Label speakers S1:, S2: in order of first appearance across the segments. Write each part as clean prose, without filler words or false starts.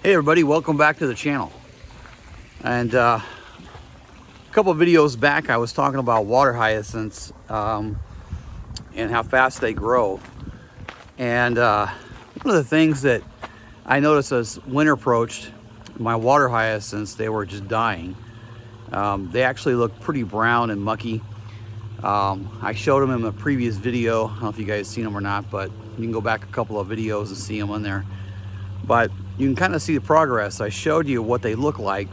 S1: Hey everybody, welcome back to the channel. And a couple of videos back I was talking about water hyacinths and how fast they grow. And one of the things that I noticed as winter approached, my water hyacinths, they were just dying. They actually looked pretty brown and mucky. I showed them in a previous video. I don't know if you guys seen them or not, but you can go back a couple of videos and see them on there. But you can kind of see the progress. I showed you what they look like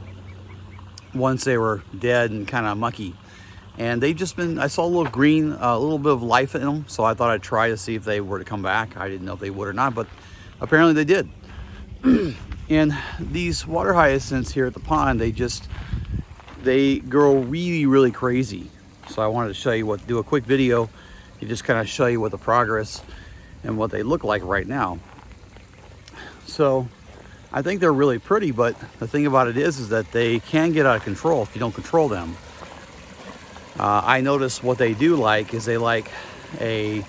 S1: once they were dead and kind of mucky. And they've just been, I saw a little green, a little bit of life in them. So I thought I'd try to see if they were to come back. I didn't know if they would or not, but apparently they did. And these water hyacinths here at the pond, they grow really, really crazy. So I wanted to show you do a quick video to just kind of show you what the progress and what they look like right now. So I think they're really pretty, but the thing about it is that they can get out of control if you don't control them. I noticed what they do like is they like a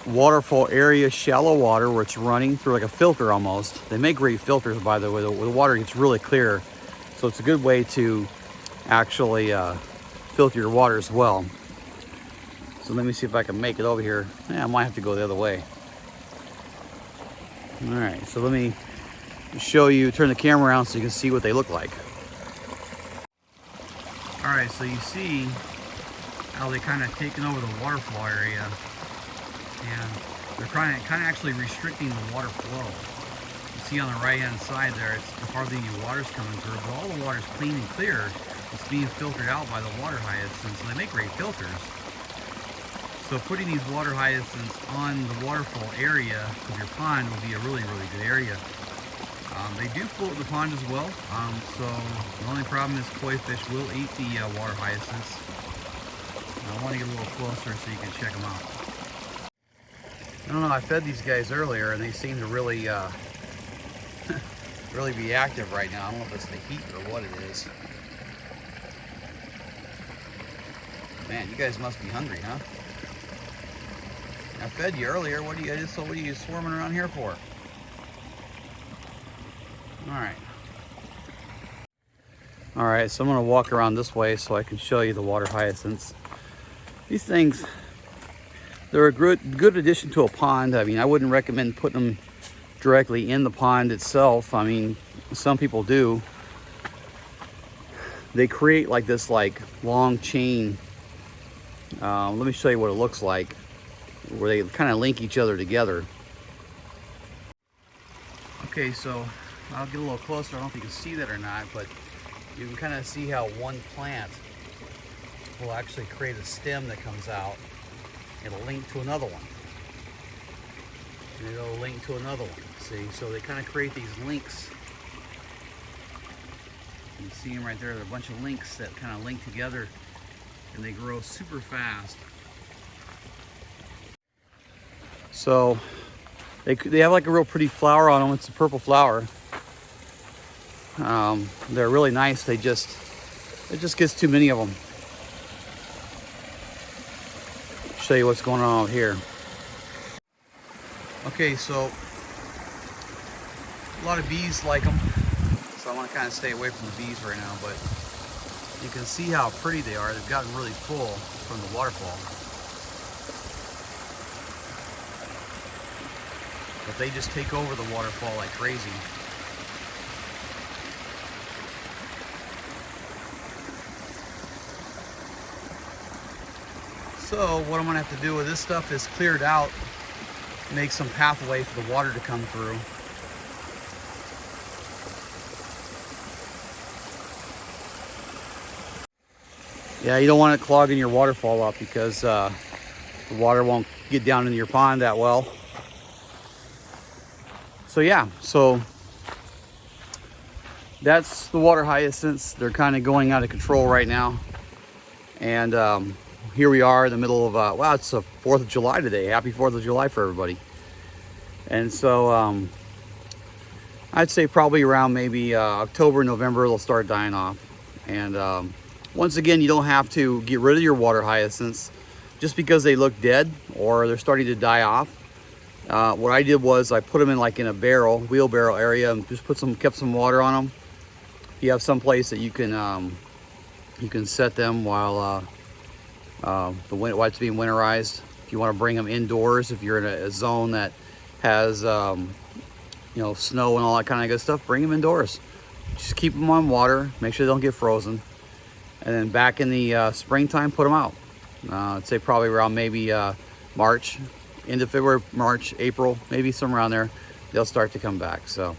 S1: waterfall area, shallow water where it's running through like a filter almost. They make great filters, by the way. The water gets really clear, so it's a good way to actually filter your water as well. So let me see if I can make it over here. Yeah, I might have to go the other way. All right, so let me show you, turn the camera around so you can see what they look like. All right, so you see how they kind of taken over the waterfall area, and they're kind of actually restricting the water flow. You see on the right hand side there, it's hardly any water's coming through, but all the water's clean and clear. It's being filtered out by the water hyacinths, and they make great filters. So putting these water hyacinths on the waterfall area of your pond will be a really, really good area. They do float in the pond as well, so the only problem is koi fish will eat the water hyacinths. I want to get a little closer so you can check them out. I don't know, I fed these guys earlier and they seem to really, really be active right now. I don't know if it's the heat or what it is. Man, you guys must be hungry, huh? I fed you earlier. What are you swarming around here for? All right, so I'm gonna walk around this way so I can show you the water hyacinths. These things, they're a good addition to a pond. I mean, I wouldn't recommend putting them directly in the pond itself. I mean, some people do. They create like this long chain. Let me show you what it looks like, where they kind of link each other together. Okay, so I'll get a little closer. I don't know if you can see that or not, but you can kind of see how one plant will actually create a stem that comes out. It'll link to another one. And it'll link to another one. See, so they kind of create these links. You can see them right there. There are a bunch of links that kind of link together, and they grow super fast. So they have like a real pretty flower on them. It's a purple flower. They're really nice. It just gets too many of them. Show you what's going on out here. Okay, so a lot of bees like them, so I want to kind of stay away from the bees right now, but you can see how pretty they are. They've gotten really full from the waterfall. But they just take over the waterfall like crazy. So what I'm gonna have to do with this stuff is clear it out, make some pathway for the water to come through. Yeah, you don't want it clogging your waterfall up because the water won't get down into your pond that well. So yeah, so that's the water hyacinths. They're kind of going out of control right now. And here we are in the middle of, wow, it's the 4th of July today. Happy 4th of July for everybody. And so I'd say probably around maybe October, November, they'll start dying off. And once again, you don't have to get rid of your water hyacinths just because they look dead or they're starting to die off. What I did was I put them in like in a barrel, wheelbarrow area, and just kept some water on them. You have some place that you can set them while while it's being winterized. If you want to bring them indoors, if you're in a zone that has you know, snow and all that kind of good stuff, bring them indoors. Just keep them on water, make sure they don't get frozen, and then back in the springtime, put them out. I'd say probably around maybe March, into February, March, April, maybe somewhere around there, they'll start to come back. So,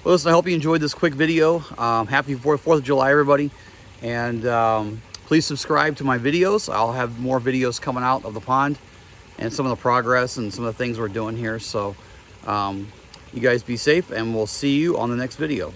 S1: well, listen, I hope you enjoyed this quick video. Happy 4th of July, everybody. And please subscribe to my videos. I'll have more videos coming out of the pond and some of the progress and some of the things we're doing here. So you guys be safe, and we'll see you on the next video.